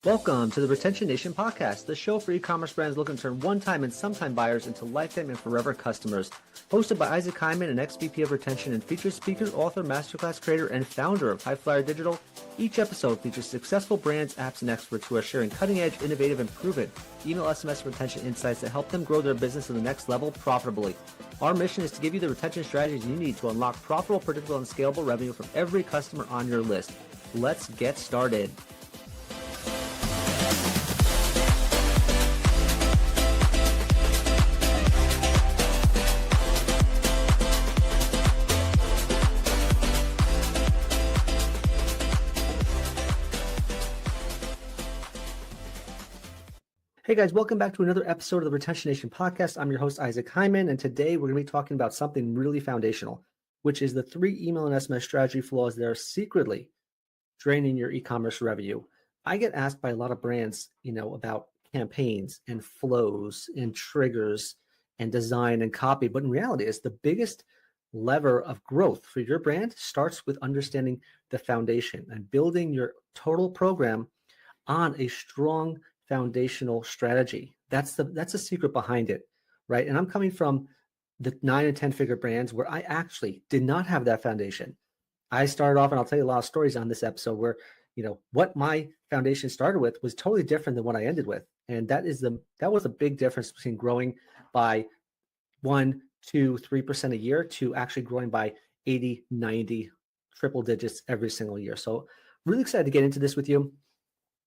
Welcome to the Retention Nation podcast, the show for e-commerce brands looking to turn one-time and sometime buyers into lifetime and forever customers. Hosted by Isaac Hyman, an ex-VP of Retention and featured speaker, author, masterclass creator, and founder of HiFlyer Digital. Each episode features successful brands, apps, and experts who are sharing cutting-edge, innovative, and proven email SMS retention insights that help them grow their business to the next level profitably. Our mission is to give you the retention strategies you need to unlock profitable, predictable, and scalable revenue from every customer on your list. Let's get started. Hey guys, welcome back to another episode of the Retention Nation podcast. I'm your host, Isaac Hyman, and today we're going to be talking about something really foundational, which is the 3 email and SMS strategy flaws that are secretly draining your e-commerce revenue. I get asked by a lot of brands, about campaigns and flows and triggers and design and copy, but in reality, it's the biggest lever of growth for your brand starts with understanding the foundation and building your total program on a strong foundational strategy. That's the secret behind it, right? And I'm coming from the 9 and 10 figure brands where I actually did not have that foundation. I started off, and I'll tell you a lot of stories on this episode where, what my foundation started with was totally different than what I ended with. And that was a big difference between growing by 1, 2, 3% a year to actually growing by 80, 90, triple digits every single year. So really excited to get into this with you.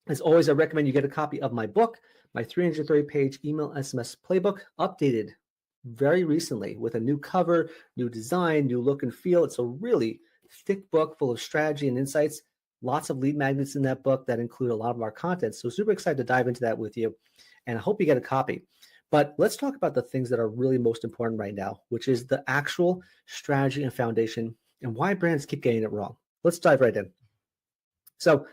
As always, I recommend you get a copy of my book, my 330-page email SMS playbook, updated very recently with a new cover, new design, new look and feel. It's a really thick book full of strategy and insights, lots of lead magnets in that book that include a lot of our content. So super excited to dive into that with you, and I hope you get a copy. But let's talk about the things that are really most important right now, which is the actual strategy and foundation and why brands keep getting it wrong. Let's dive right in. So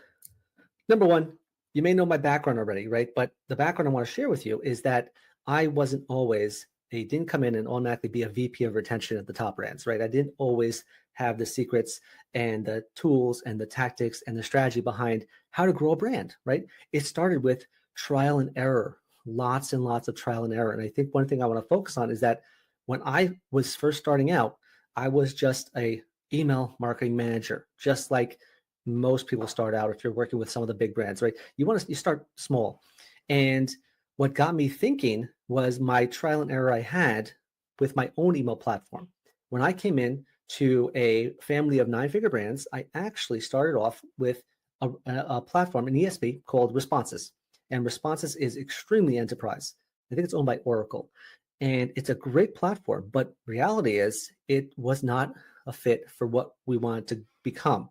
number one, you may know my background already, right? But the background I want to share with you is that I didn't come in and automatically be a VP of retention at the top brands, right? I didn't always have the secrets and the tools and the tactics and the strategy behind how to grow a brand, right? It started with trial and error, lots and lots of trial and error. And I think one thing I want to focus on is that when I was first starting out, I was just a email marketing manager, just like most people start out if you're working with some of the big brands, right? You start small. And what got me thinking was my trial and error I had with my own email platform. When I came in to a family of 9-figure brands, I actually started off with a platform, an ESP called Responses. And Responses is extremely enterprise. I think it's owned by Oracle. And it's a great platform, but reality is it was not a fit for what we wanted to become.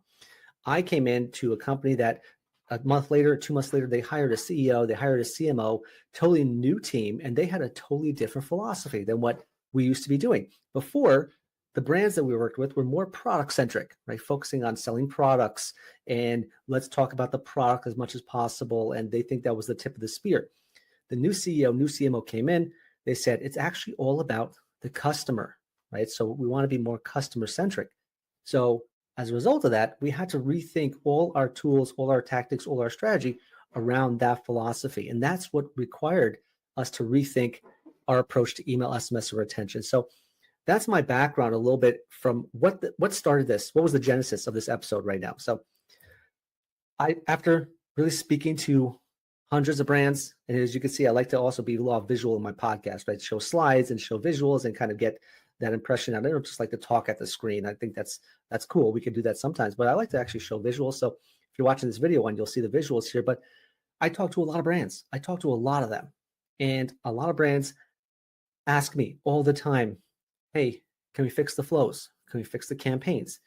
I came into a company that a month later, 2 months later, they hired a CEO, they hired a CMO, totally new team, and they had a totally different philosophy than what we used to be doing. Before, the brands that we worked with were more product-centric, right? Focusing on selling products, and let's talk about the product as much as possible, and they think that was the tip of the spear. The new CEO, new CMO came in, they said, it's actually all about the customer, right? So we want to be more customer-centric. So as a result of that, we had to rethink all our tools, all our tactics, all our strategy around that philosophy. And that's what required us to rethink our approach to email, SMS, and retention. So that's my background a little bit from what started this. What was the genesis of this episode right now? So after really speaking to hundreds of brands, and as you can see, I like to also be a lot visual in my podcast, right? Show slides and show visuals and kind of get that impression. I don't just like to talk at the screen. I think that's cool. We can do that sometimes, but I like to actually show visuals. So if you're watching this video and you'll see the visuals here, but I talk to a lot of brands. I talk to a lot of them, and a lot of brands ask me all the time, hey, can we fix the flows? Can we fix the campaigns?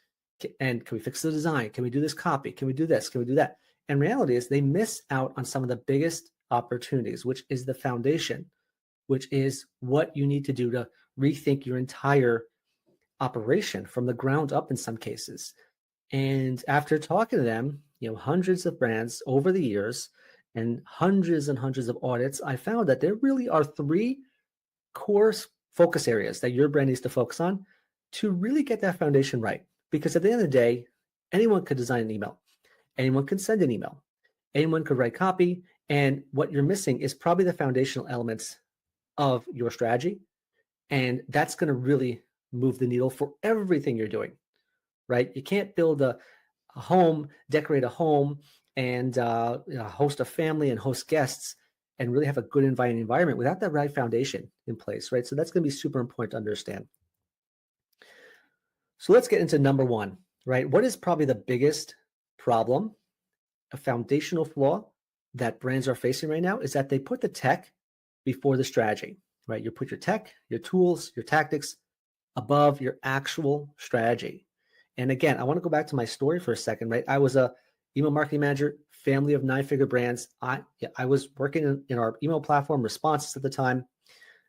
And can we fix the design? Can we do this copy? Can we do this? Can we do that? And reality is they miss out on some of the biggest opportunities, which is the foundation, which is what you need to do to rethink your entire operation from the ground up in some cases. And after talking to them, hundreds of brands over the years and hundreds of audits, I found that there really are 3 core focus areas that your brand needs to focus on to really get that foundation right. Because at the end of the day, anyone could design an email. Anyone can send an email. Anyone could write copy. And what you're missing is probably the foundational elements of your strategy. And that's going to really move the needle for everything you're doing, right? You can't build a home, decorate a home, and host a family and host guests and really have a good inviting environment without that right foundation in place, right? So that's going to be super important to understand. So let's get into number one, right? What is probably the biggest problem, a foundational flaw that brands are facing right now is that they put the tech before the strategy, right? You put your tech, your tools, your tactics above your actual strategy. And again, I want to go back to my story for a second, right? I was a email marketing manager, family of 9-figure brands. I was working in our email platform responses at the time.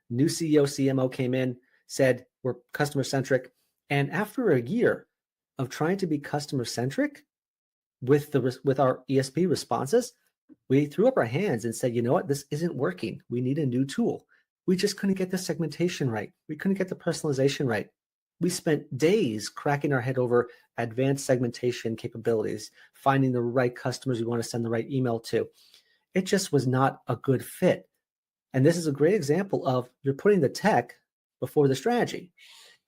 New CEO, CMO came in, said we're customer centric. And after a year of trying to be customer centric with our ESP responses, we threw up our hands and said, you know what, this isn't working. We need a new tool. We just couldn't get the segmentation right. We couldn't get the personalization right. We spent days cracking our head over advanced segmentation capabilities, finding the right customers we want to send the right email to. It just was not a good fit. And this is a great example of you're putting the tech before the strategy.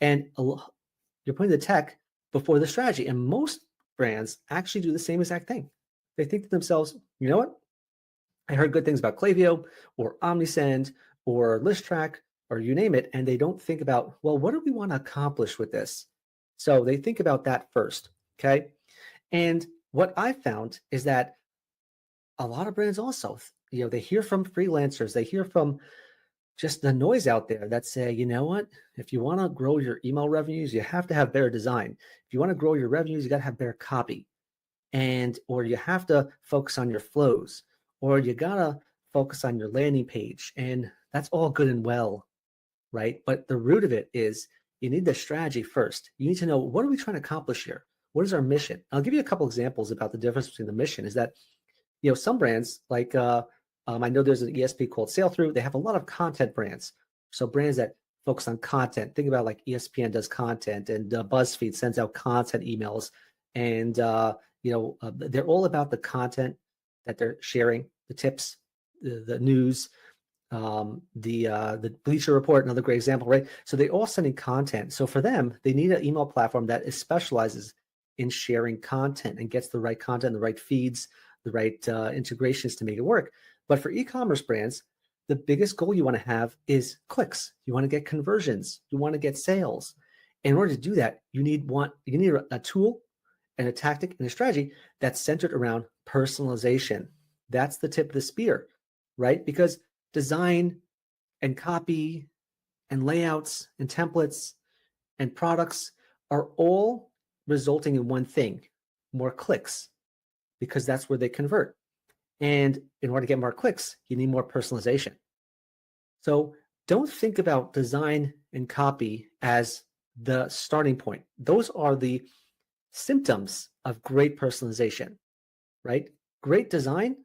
And you're putting the tech before the strategy. And most brands actually do the same exact thing. They think to themselves, you know what? I heard good things about Klaviyo or Omnisend or ListTrack or you name it, and they don't think about, well, what do we want to accomplish with this? So they think about that first, okay? And what I found is that a lot of brands also, they hear from freelancers, they hear from just the noise out there that say, you know what, if you want to grow your email revenues, you have to have better design. If you want to grow your revenues, you got to have better copy. Or you have to focus on your flows, or you got to focus on your landing page. And that's all good and well, right? But the root of it is you need the strategy first. You need to know, what are we trying to accomplish here? What is our mission? I'll give you a couple examples about the difference between the mission is that, some brands like, I know there's an ESP called Sail Through. They have a lot of content brands. So brands that focus on content. Think about like ESPN does content and BuzzFeed sends out content emails. And, they're all about the content that they're sharing, the tips, the news, the Bleacher Report, another great example, right? So they all sending content. So for them, they need an email platform that specializes in sharing content and gets the right content, the right feeds, the right integrations to make it work. But for e-commerce brands, the biggest goal you want to have is clicks. You want to get conversions. You want to get sales. In order to do that, you need a tool and a tactic and a strategy that's centered around personalization. That's the tip of the spear, right? Because design and copy and layouts and templates and products are all resulting in one thing, more clicks, because that's where they convert. And in order to get more clicks, you need more personalization. So don't think about design and copy as the starting point. Those are the symptoms of great personalization, right? Great design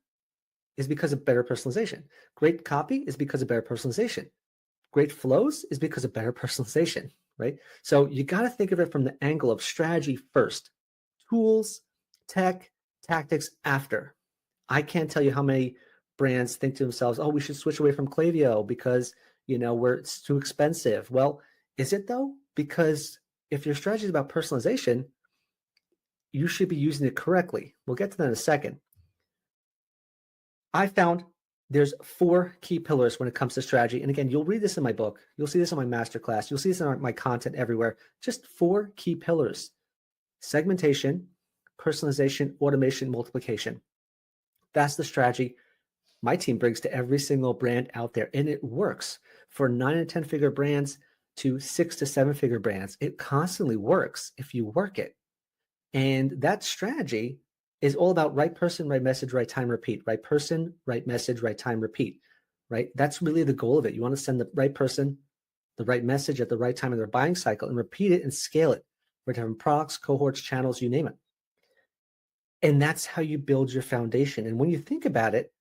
is because of better personalization. Great copy is because of better personalization. Great flows is because of better personalization, right? So you got to think of it from the angle of strategy first, tools, tech, tactics after. I can't tell you how many brands think to themselves, oh, we should switch away from Klaviyo because, it's too expensive. Well, is it though? Because if your strategy is about personalization, you should be using it correctly. We'll get to that in a second. I found there's 4 key pillars when it comes to strategy. And again, you'll read this in my book. You'll see this in my masterclass. You'll see this in my content everywhere. Just 4 key pillars: segmentation, personalization, automation, multiplication. That's the strategy my team brings to every single brand out there. And it works for 9 and 10 figure brands to 6 to 7 figure brands. It constantly works if you work it. And that strategy is all about right person, right message, right time, repeat. Right person, right message, right time, repeat. Right? That's really the goal of it. You want to send the right person, the right message at the right time in their buying cycle and repeat it and scale it for different products, cohorts, channels, you name it. And that's how you build your foundation. And when you think about it,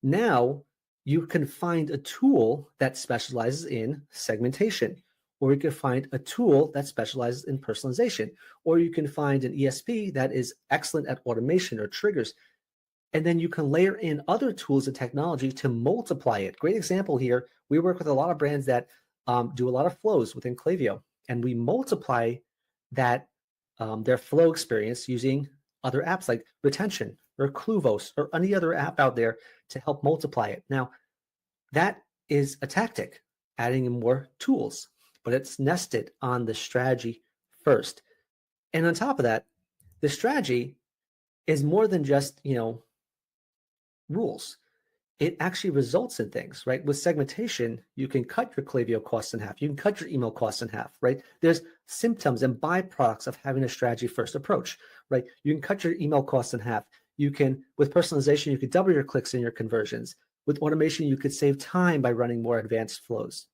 now you can find a tool that specializes in segmentation, or you can find a tool that specializes in personalization, or you can find an ESP that is excellent at automation or triggers. And then you can layer in other tools and technology to multiply it. Great example here. We work with a lot of brands that do a lot of flows within Klaviyo, and we multiply that their flow experience using other apps like Retention or Cluvos or any other app out there to help multiply it. Now, that is a tactic, adding in more tools, but it's nested on the strategy first. And on top of that, the strategy is more than just, rules. It actually results in things, right? With segmentation, you can cut your Klaviyo costs in half. You can cut your email costs in half, right? There's symptoms and byproducts of having a strategy first approach, right? You can cut your email costs in half. You can, with personalization, you could double your clicks and your conversions. With automation, you could save time by running more advanced flows.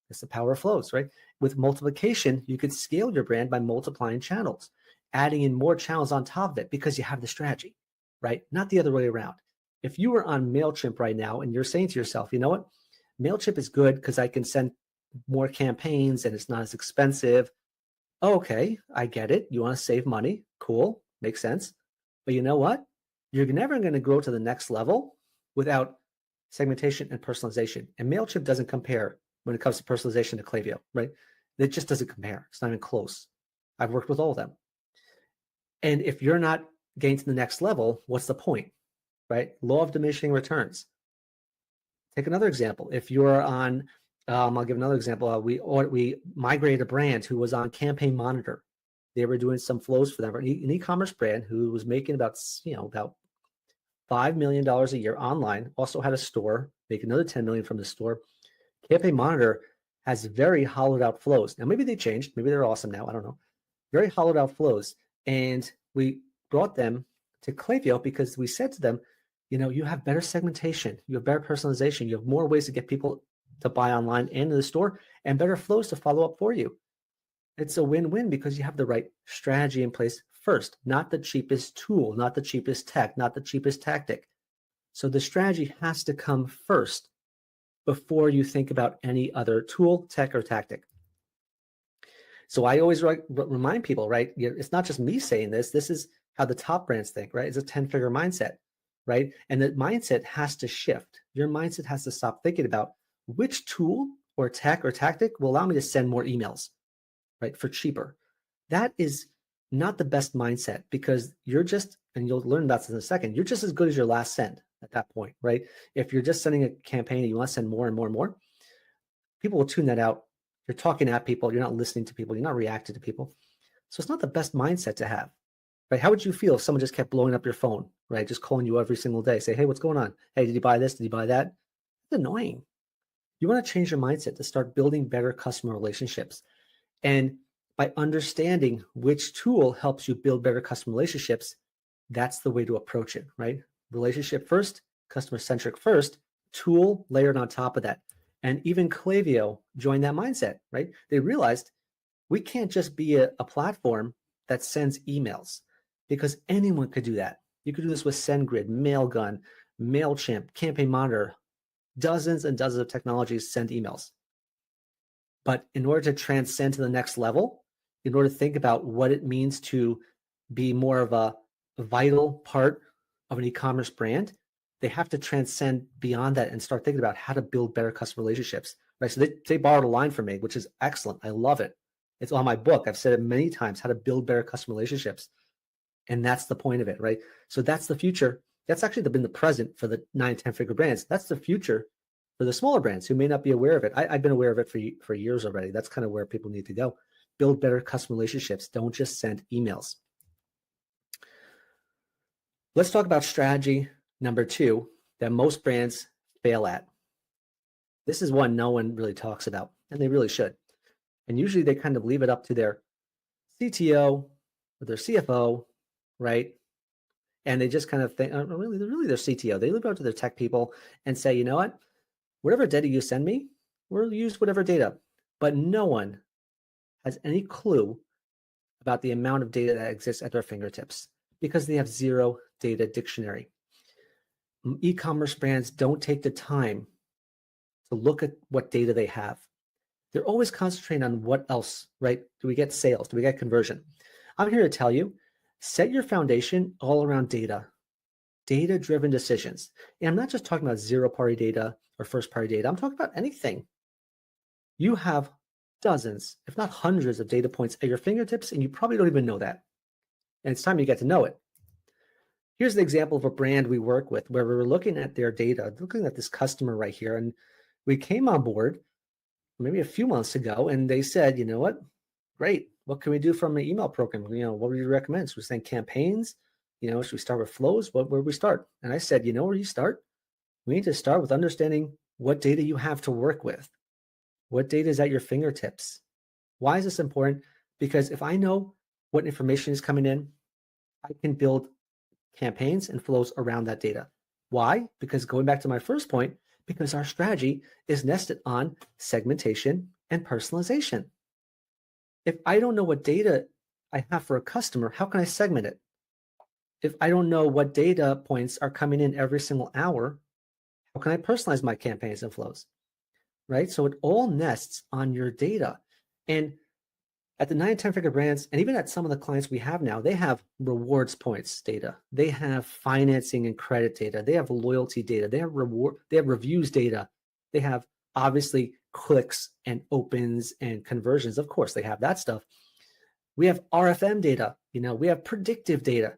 It's the power of flows, right? With multiplication, you could scale your brand by multiplying channels, adding in more channels on top of it because you have the strategy, right? Not the other way around. If you were on MailChimp right now and you're saying to yourself, you know what? MailChimp is good because I can send more campaigns and it's not as expensive. Okay, I get it. You want to save money. Cool. Makes sense. But you know what? You're never going to grow to the next level without segmentation and personalization. And MailChimp doesn't compare when it comes to personalization to Klaviyo, right? It just doesn't compare. It's not even close. I've worked with all of them. And if you're not getting to the next level, what's the point, right? Law of diminishing returns. Take another example. If you're on, I'll give another example. We migrated a brand who was on Campaign Monitor. They were doing some flows for them. An e-commerce brand who was making about $5 million a year online, also had a store, make another $10 million from the store. Campaign Monitor has very hollowed out flows. Now, maybe they changed. Maybe they're awesome now. I don't know. Very hollowed out flows. And we brought them to Klaviyo because we said to them, you have better segmentation, you have better personalization, you have more ways to get people to buy online and in the store, and better flows to follow up for you. It's a win-win because you have the right strategy in place first, not the cheapest tool, not the cheapest tech, not the cheapest tactic. So the strategy has to come first before you think about any other tool, tech, or tactic. So I always remind people, right? It's not just me saying this. This is how the top brands think, right? It's a 10-figure mindset, right? And the mindset has to shift. Your mindset has to stop thinking about which tool or tech or tactic will allow me to send more emails, right? For cheaper. That is not the best mindset because you're just, and you'll learn about this in a second, you're just as good as your last send at that point, right? If you're just sending a campaign and you want to send more and more and more, people will tune that out. You're talking at people, you're not listening to people, you're not reacting to people. So it's not the best mindset to have, right? How would you feel if someone just kept blowing up your phone, right? Just calling you every single day, say, hey, what's going on? Hey, did you buy this? Did you buy that? It's annoying. You want to change your mindset to start building better customer relationships. And by understanding which tool helps you build better customer relationships, that's the way to approach it, right? Relationship first, customer-centric first, tool layered on top of that. And even Klaviyo joined that mindset, right? They realized we can't just be a platform that sends emails because anyone could do that. You could do this with SendGrid, Mailgun, MailChimp, Campaign Monitor, dozens and dozens of technologies send emails. But in order to transcend to the next level, in order to think about what it means to be more of a vital part of an e-commerce brand, they have to transcend beyond that and start thinking about how to build better customer relationships, right? So they borrowed a line from me, which is excellent. I love it. It's on my book. I've said it many times, how to build better customer relationships. And that's the point of it, right? So that's the future. That's actually been the present for the 9, 10-figure brands. That's the future for the smaller brands who may not be aware of it. I've been aware of it for years already. That's kind of where people need to go. Build better customer relationships. Don't just send emails. Let's talk about strategy number 2 that most brands fail at. This is one no one really talks about, and they really should. And usually they kind of leave it up to their CTO or their CFO, right? And they just kind of think, really their CTO. They leave it up to their tech people and say, you know what? Whatever data you send me, we'll use whatever data. But no one has any clue about the amount of data that exists at their fingertips because they have zero data dictionary. E-commerce brands don't take the time to look at what data they have. They're always concentrating on what else, right? Do we get sales? Do we get conversion? I'm here to tell you, set your foundation all around data. data-driven decisions. And I'm not just talking about zero-party data or first-party data. I'm talking about anything. You have dozens, if not hundreds of data points at your fingertips, and you probably don't even know that. And it's time you get to know it. Here's an example of a brand we work with where we were looking at their data, looking at this customer right here. And we came on board maybe a few months ago, and they said, you know what? Great. What can we do from an email program? What would you recommend? Should we send campaigns? Should we start with flows? Where would we start? And I said, where you start? We need to start with understanding what data you have to work with. What data is at your fingertips? Why is this important? Because if I know what information is coming in, I can build campaigns and flows around that data. Why? Because going back to my first point, because our strategy is nested on segmentation and personalization. If I don't know what data I have for a customer, how can I segment it? If I don't know what data points are coming in every single hour, how can I personalize my campaigns and flows? Right? So it all nests on your data. And at the 9 and 10 figure brands, and even at some of the clients we have now, they have rewards points data. They have financing and credit data. They have loyalty data. They have reviews data. They have obviously clicks and opens and conversions. Of course, they have that stuff. We have RFM data. We have predictive data.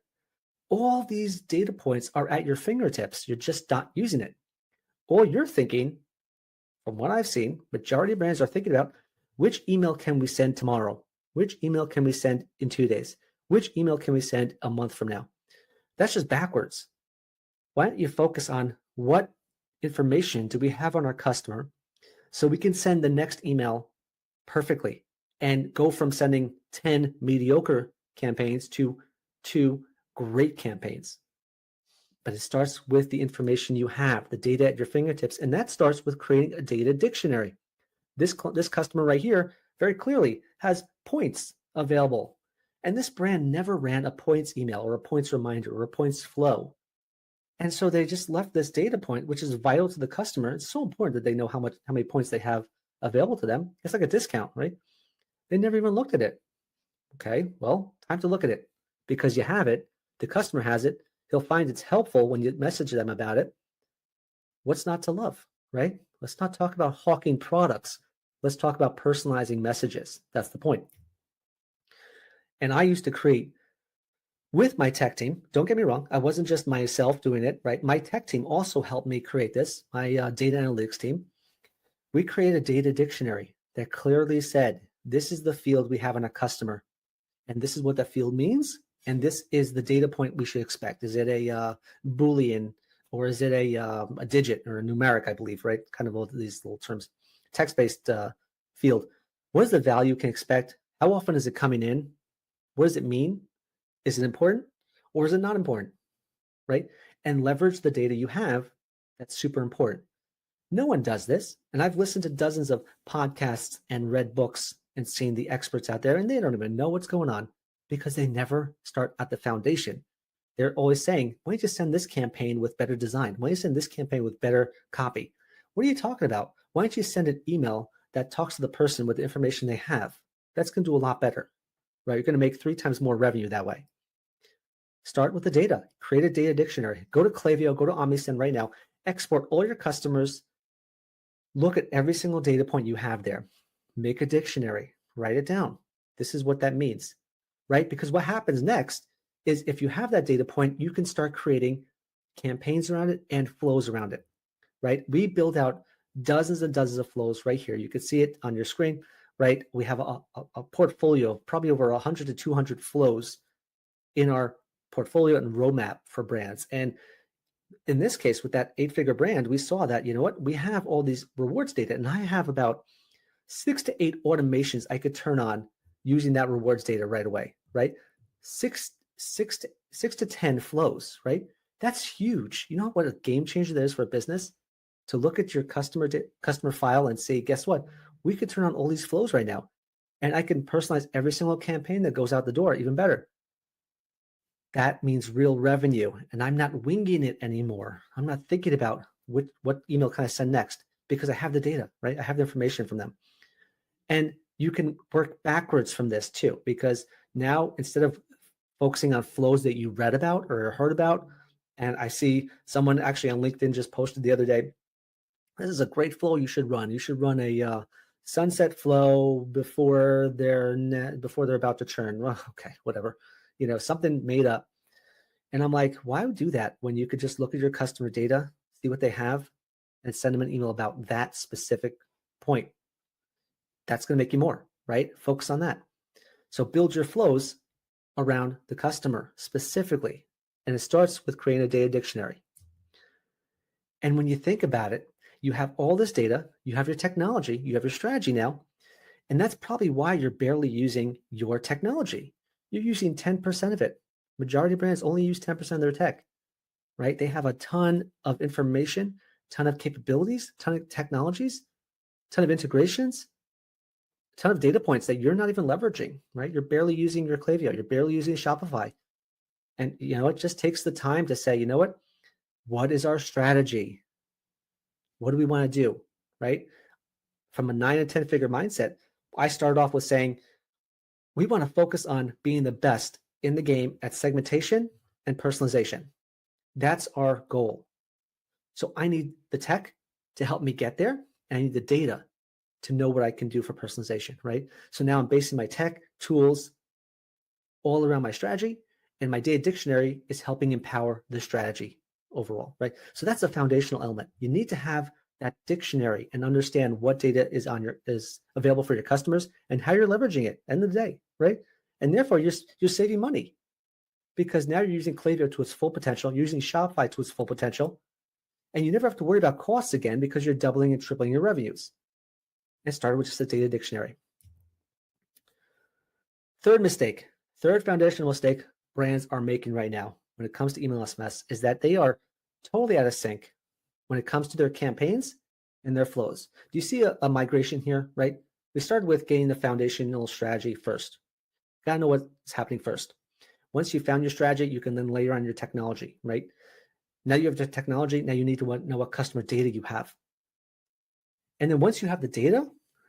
All these data points are at your fingertips. You're just not using it. Or you're thinking, from what I've seen, majority of brands are thinking about which email can we send tomorrow? Which email can we send in 2 days? Which email can we send a month from now? That's just backwards. Why don't you focus on what information do we have on our customer so we can send the next email perfectly and go from sending 10 mediocre campaigns to 2 great campaigns. But it starts with the information you have, the data at your fingertips, and that starts with creating a data dictionary. This customer right here very clearly has points available. And this brand never ran a points email or a points reminder or a points flow. And so they just left this data point, which is vital to the customer. It's so important that they know how many points they have available to them. It's like a discount, right? They never even looked at it. Okay, well, time to look at it because you have it. The customer has it. He'll find it's helpful when you message them about it. What's not to love, right? Let's not talk about hawking products. Let's talk about personalizing messages. That's the point. And I used to create with my tech team. Don't get me wrong. I wasn't just myself doing it, right? My tech team also helped me create this, my data analytics team. We created a data dictionary that clearly said, this is the field we have in a customer. And this is what that field means. And this is the data point we should expect. Is it a Boolean or is it a digit or a numeric, I believe, right? Kind of all these little terms. Text-based field. What is the value you can expect? How often is it coming in? What does it mean? Is it important or is it not important, right? And leverage the data you have. That's super important. No one does this. And I've listened to dozens of podcasts and read books and seen the experts out there, and they don't even know what's going on because they never start at the foundation. They're always saying, why don't you send this campaign with better design? Why don't you send this campaign with better copy? What are you talking about? Why don't you send an email that talks to the person with the information they have? That's going to do a lot better, right? You're going to make 3 times more revenue that way. Start with the data. Create a data dictionary. Go to Klaviyo, go to OmniSend right now. Export all your customers. Look at every single data point you have there. Make a dictionary. Write it down. This is what that means, right? Because what happens next is if you have that data point, you can start creating campaigns around it and flows around it, right? We build out dozens and dozens of flows right here. You can see it on your screen, right? We have a portfolio of probably over 100 to 200 flows in our portfolio and roadmap for brands. And in this case, with that 8-figure brand, we saw that, you know what, we have all these rewards data, and I have about 6 to 8 automations I could turn on using that rewards data right away, right? Six to 10 flows, right? That's huge. You know what a game changer that is for a business? To look at your customer file and say, guess what? We could turn on all these flows right now, and I can personalize every single campaign that goes out the door even better. That means real revenue, and I'm not winging it anymore. I'm not thinking about what email can I send next because I have the data, right? I have the information from them. And you can work backwards from this too, because now instead of focusing on flows that you read about or heard about And I see someone actually on LinkedIn just posted the other day, this is a great flow you should run. You should run a sunset flow before they're about to churn. Well, okay, whatever, something made up. And I'm like, why would do that when you could just look at your customer data, see what they have, and send them an email about that specific point? That's going to make you more, right? Focus on that. So build your flows around the customer specifically. And it starts with creating a data dictionary. And when you think about it, you have all this data, you have your technology, you have your strategy now, and that's probably why you're barely using your technology. You're using 10% of it. Majority of brands only use 10% of their tech, right? They have a ton of information, ton of capabilities, ton of technologies, ton of integrations, ton of data points that you're not even leveraging, right? You're barely using your Klaviyo, you're barely using Shopify. And it just takes the time to say, what is our strategy? What do we want to do, right? From a 9 and 10 figure mindset, I started off with saying, we want to focus on being the best in the game at segmentation and personalization. That's our goal. So I need the tech to help me get there, and I need the data to know what I can do for personalization, right? So now I'm basing my tech tools all around my strategy, and my data dictionary is helping empower the strategy overall, right? So that's a foundational element. You need to have that dictionary and understand what data is available for your customers and how you're leveraging it at the end of the day, right? And therefore, you're saving money because now you're using Klaviyo to its full potential, you're using Shopify to its full potential, and you never have to worry about costs again because you're doubling and tripling your revenues. And started with just a data dictionary. Third foundational mistake brands are making right now when it comes to email SMS is that they are totally out of sync when it comes to their campaigns and their flows. Do you see a migration here, right? We started with getting the foundational strategy first. Got to know what's happening first. Once you found your strategy, you can then layer on your technology, right? Now you have the technology. Now you need to know what customer data you have. And then once you have the data,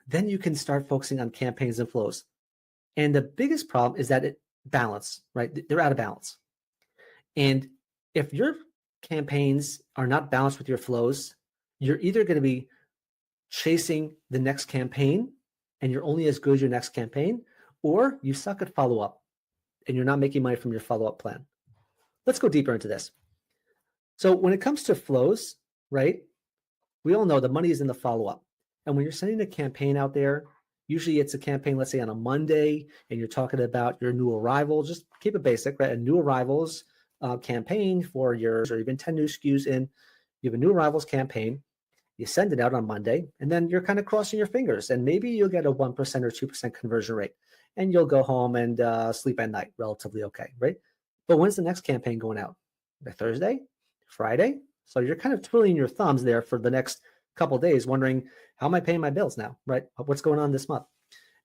then you can start focusing on campaigns and flows. And the biggest problem is that it balance, right? They're out of balance. And if your campaigns are not balanced with your flows, you're either going to be chasing the next campaign and you're only as good as your next campaign, or you suck at follow-up and you're not making money from your follow-up plan. Let's go deeper into this. So when it comes to flows, right, we all know the money is in the follow-up. And when you're sending a campaign out there, usually it's a campaign, let's say on a Monday, and you're talking about your new arrival. Just keep it basic, right? A new arrivals campaign for yours, or even 10 new SKUs in. You have a new arrivals campaign. You send it out on Monday, and then you're kind of crossing your fingers. And maybe you'll get a 1% or 2% conversion rate. And you'll go home and sleep at night relatively okay, right? But when's the next campaign going out? By Thursday? Friday? So you're kind of twiddling your thumbs there for the next couple of days, wondering, how am I paying my bills now, right? What's going on this month?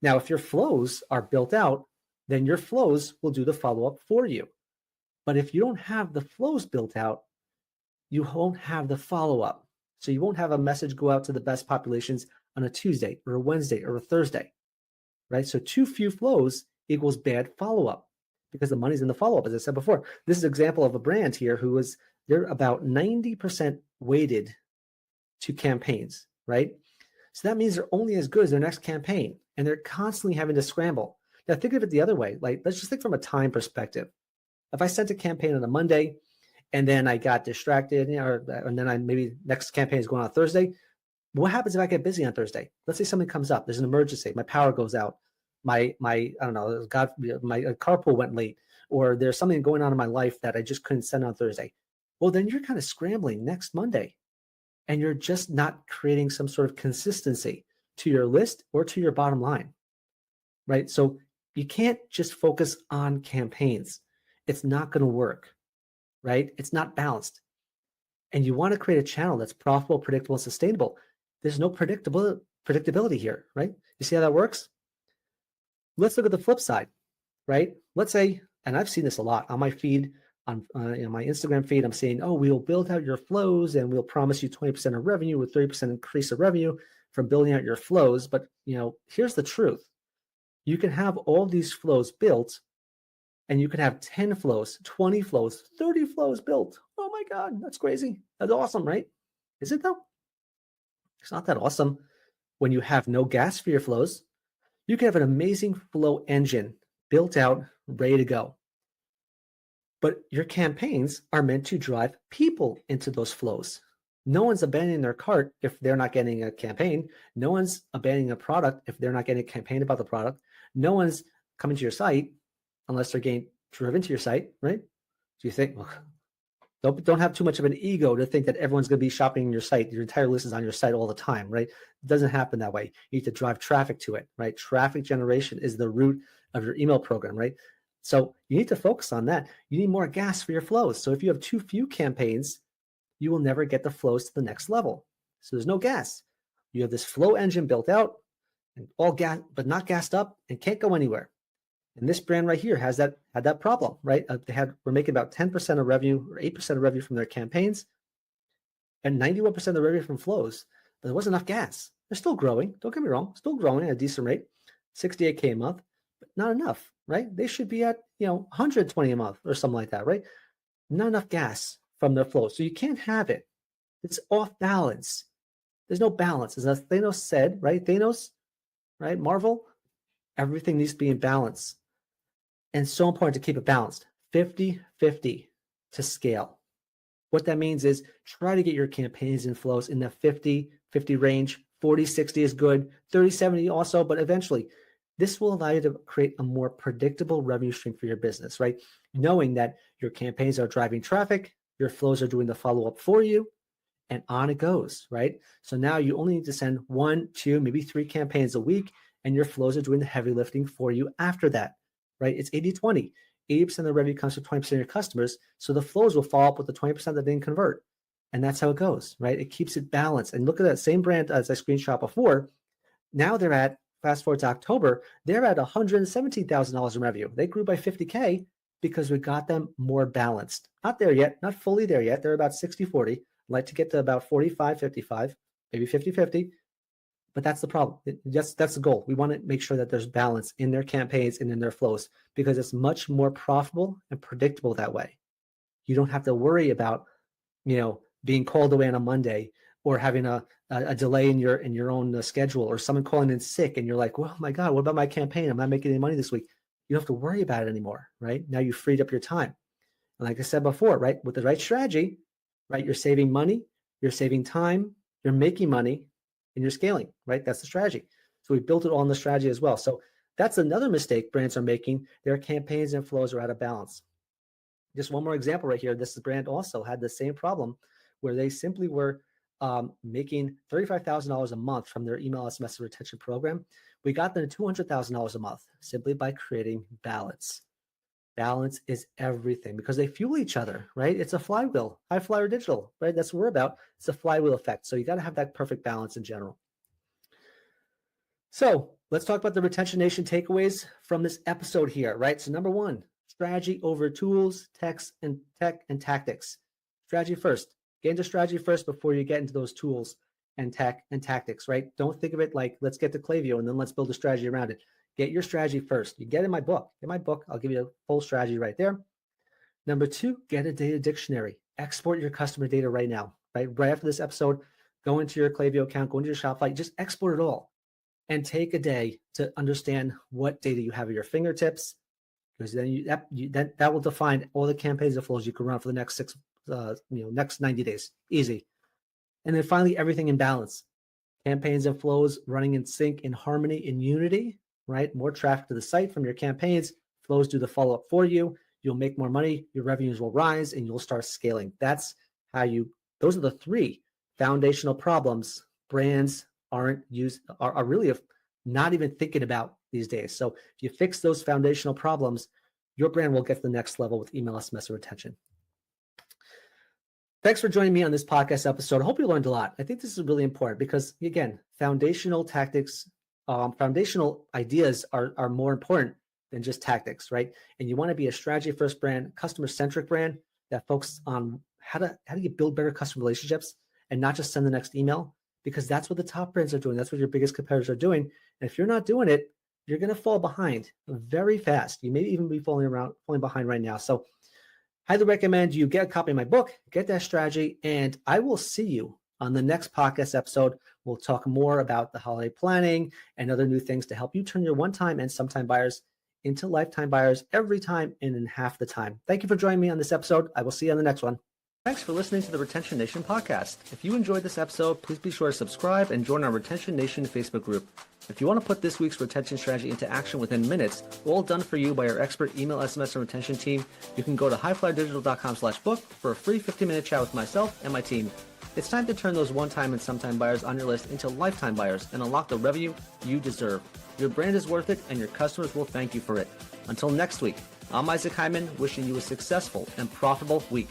Now, if your flows are built out, then your flows will do the follow-up for you. But if you don't have the flows built out, you won't have the follow-up. So you won't have a message go out to the best populations on a Tuesday or a Wednesday or a Thursday, right? So too few flows equals bad follow-up because the money's in the follow-up, as I said before. This is an example of a brand here they're about 90% weighted to campaigns, right? So that means they're only as good as their next campaign, and they're constantly having to scramble. Now think of it the other way. Like, let's just think from a time perspective. If I sent a campaign on a Monday and then I got distracted, and then maybe next campaign is going on Thursday, what happens if I get busy on Thursday? Let's say something comes up, there's an emergency, my power goes out, my I don't know, my carpool went late, or there's something going on in my life that I just couldn't send on Thursday. Well, then you're kind of scrambling next Monday, and you're just not creating some sort of consistency to your list or to your bottom line, right? So you can't just focus on campaigns. It's not going to work, right? It's not balanced. And you want to create a channel that's profitable, predictable, and sustainable. There's no predictability here, right? You see how that works? Let's look at the flip side, right? Let's say, and I've seen this a lot on my feed, on my Instagram feed, I'm saying, oh, we'll build out your flows and we'll promise you 20% of revenue with 30% increase of revenue from building out your flows. But here's the truth. You can have all these flows built, And you can have 10 flows, 20 flows, 30 flows built. Oh my God, that's crazy. That's awesome, right? Is it though? It's not that awesome when you have no gas for your flows. You can have an amazing flow engine built out, ready to go. But your campaigns are meant to drive people into those flows. No one's abandoning their cart if they're not getting a campaign. No one's abandoning a product if they're not getting a campaign about the product. No one's coming to your site unless they're getting driven to your site, right? So you think, well, don't have too much of an ego to think that everyone's going to be shopping on your site. Your entire list is on your site all the time, right? It doesn't happen that way. You need to drive traffic to it, right? Traffic generation is the root of your email program, right? So you need to focus on that. You need more gas for your flows. So if you have too few campaigns, you will never get the flows to the next level. So there's no gas. You have this flow engine built out and all gas, but not gassed up and can't go anywhere. And this brand right here had that problem, right? We're making about 10% of revenue or 8% of revenue from their campaigns and 91% of the revenue from flows, but there wasn't enough gas. They're still growing. Don't get me wrong, still growing at a decent rate, 68K a month, but not enough, right? They should be at, 120 a month or something like that, right? Not enough gas from their flows. So you can't have it. It's off balance. There's no balance. As Thanos said, right? Thanos, right? Marvel, everything needs to be in balance. And it's so important to keep it balanced, 50-50 to scale. What that means is try to get your campaigns and flows in the 50-50 range. 40-60 is good, 30-70 also, but eventually this will allow you to create a more predictable revenue stream for your business, right? Knowing that your campaigns are driving traffic, your flows are doing the follow-up for you, and on it goes, right? So now you only need to send 1, 2, maybe 3 campaigns a week, and your flows are doing the heavy lifting for you after that, right? It's 80-20. 80% of the revenue comes from 20% of your customers. So the flows will follow up with the 20% that didn't convert. And that's how it goes, right? It keeps it balanced. And look at that same brand as I screenshot before. Now they're at, fast forward to October, they're at $117,000 in revenue. They grew by 50K because we got them more balanced. Not there yet, not fully there yet. They're about 60-40. I'd like to get to about 45-55, maybe 50-50. But that's the problem. That's the goal. We want to make sure that there's balance in their campaigns and in their flows because it's much more profitable and predictable that way. You don't have to worry about, being called away on a Monday or having a delay in your own schedule or someone calling in sick and you're like, well, my God, what about my campaign? I'm not making any money this week. You don't have to worry about it anymore, right? Now you freed up your time. And like I said before, right, with the right strategy, right, you're saving money, you're saving time, you're making money, and you're scaling, right? That's the strategy. So we built it all on the strategy as well. So that's another mistake brands are making. Their campaigns and flows are out of balance. Just one more example right here. This brand also had the same problem where they simply were making $35,000 a month from their email SMS retention program. We got them to $200,000 a month simply by creating balance. Balance is everything because they fuel each other, right? It's a flywheel, HiFlyer digital, right? That's what we're about. It's a flywheel effect. So you got to have that perfect balance in general. So let's talk about the Retention Nation takeaways from this episode here, right? So number 1, strategy over tools, tech and tactics. Strategy first. Get into strategy first before you get into those tools and tech and tactics, right? Don't think of it like let's get to Klaviyo and then let's build a strategy around it. Get your strategy first. You get in my book. Get my book. I'll give you a full strategy right there. Number 2, get a data dictionary. Export your customer data right now, right? Right after this episode, go into your Klaviyo account, go into your Shopify, just export it all and take a day to understand what data you have at your fingertips because then that will define all the campaigns and flows you can run for the next next 90 days. Easy. And then finally, everything in balance. Campaigns and flows running in sync, in harmony, in unity, right? More traffic to the site from your campaigns, flows do the follow-up for you. You'll make more money, your revenues will rise, and you'll start scaling. Those are the 3 foundational problems brands are really not even thinking about these days. So if you fix those foundational problems, your brand will get to the next level with email SMS retention. Thanks for joining me on this podcast episode. I hope you learned a lot. I think this is really important because, again, foundational tactics, foundational ideas are more important than just tactics, right? And you want to be a strategy-first brand, customer-centric brand that focuses on how do you build better customer relationships and not just send the next email, because that's what the top brands are doing. That's what your biggest competitors are doing. And if you're not doing it, you're going to fall behind very fast. You may even be falling behind right now. So highly recommend you get a copy of my book, get that strategy, and I will see you on the next podcast episode. We'll talk more about the holiday planning and other new things to help you turn your one-time and sometime buyers into lifetime buyers every time and in half the time. Thank you for joining me on this episode. I will see you on the next one. Thanks for listening to the Retention Nation podcast. If you enjoyed this episode, please be sure to subscribe and join our Retention Nation Facebook group. If you want to put this week's retention strategy into action within minutes, all done for you by our expert email, SMS, and retention team, you can go to HiFlyerDigital.com/book for a free 15-minute chat with myself and my team. It's time to turn those one-time and sometime buyers on your list into lifetime buyers and unlock the revenue you deserve. Your brand is worth it, and your customers will thank you for it. Until next week, I'm Isaac Hyman, wishing you a successful and profitable week.